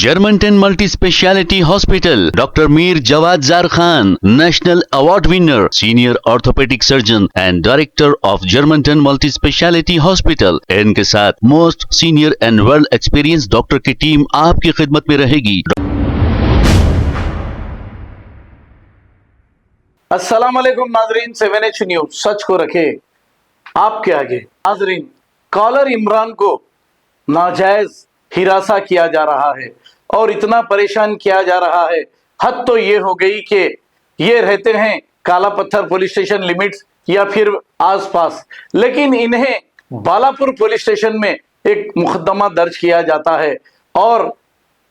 Germanton multi speciality hospital, doctor Mir Jawad Zar Khan, national award winner, senior orthopaedic surgeon and director of Germanton multi speciality hospital. इनके साथ most senior and well experience doctor की team आपकी खिदमत में रहेगी। अस्सलाम वालेकुम नाजरीन, 7H न्यूज सच को रखे आपके आगे। नाजरीन, कॉलर इमरान को नाजायज हिरासा किया जा रहा है और इतना परेशान किया जा रहा है, हद तो ये हो गई कि ये रहते हैं काला पत्थर पुलिस स्टेशन लिमिट्स या फिर आसपास, लेकिन इन्हें बालापुर पुलिस स्टेशन में एक मुकदमा दर्ज किया जाता है और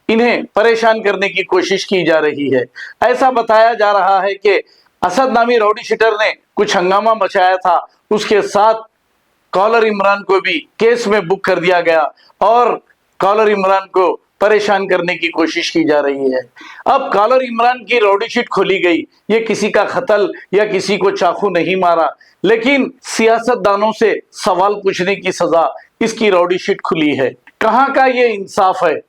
इन्हें परेशान करने की कोशिश की जा रही है। ऐसा बताया जा रहा है कि असद नामी राउडी शीटर ने कुछ हंगामा मचाया था, उसके साथ कॉलर इमरान को भी केस में बुक कर दिया गया और कॉलर इमरान को परेशान करने की कोशिश की जा रही है। अब कॉलर इमरान की राउडी शीट खोली गई। ये किसी का कत्ल या किसी को चाकू नहीं मारा, लेकिन सियासतदानों से सवाल पूछने की सजा इसकी राउडी शीट खुली है। कहां का ये इंसाफ है?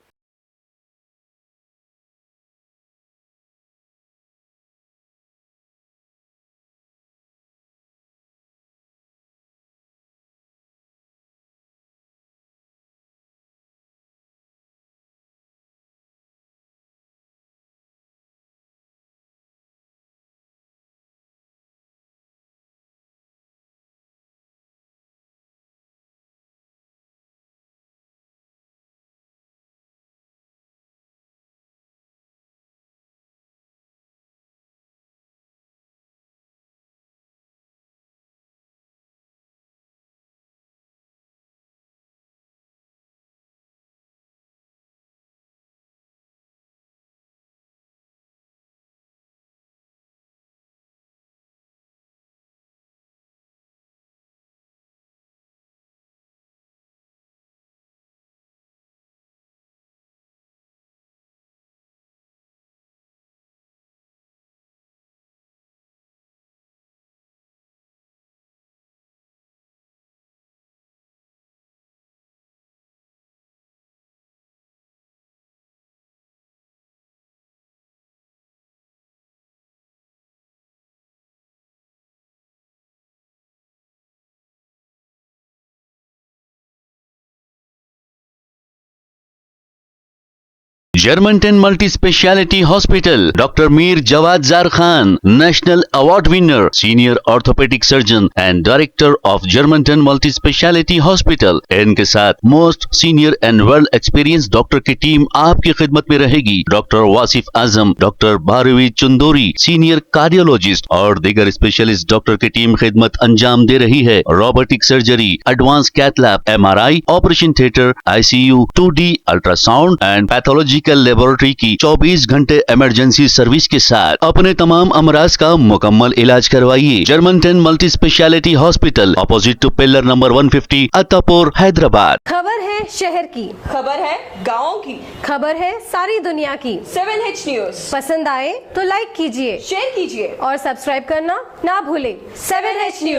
Germanton multi speciality hospital, doctor Mir Jawad Zar Khan, national award winner, senior orthopaedic surgeon and director of Germanton multi speciality hospital. इनके साथ most senior and well experience doctor की टीम आपकी खिदमत में रहेगी। Doctor Wasif Azam, doctor Bharvi Chandori, senior cardiologist और दीगर स्पेशलिस्ट डॉक्टर की टीम खिदमत अंजाम दे रही है। Robotic surgery, advance cath lab, MRI, operation theatre, ICU, 2D ultrasound and pathology laboratory की 24 घंटे इमरजेंसी सर्विस के साथ अपने तमाम अमराज का मुकम्मल इलाज करवाइए। Germanton multi speciality hospital, opposite to pillar number 150, Attapur, Hyderabad. खबर है शहर की, खबर है गाँव की, खबर है सारी दुनिया की। 7H न्यूज पसंद आए तो लाइक कीजिए, शेयर कीजिए और सब्सक्राइब करना ना भूलें। 7H news.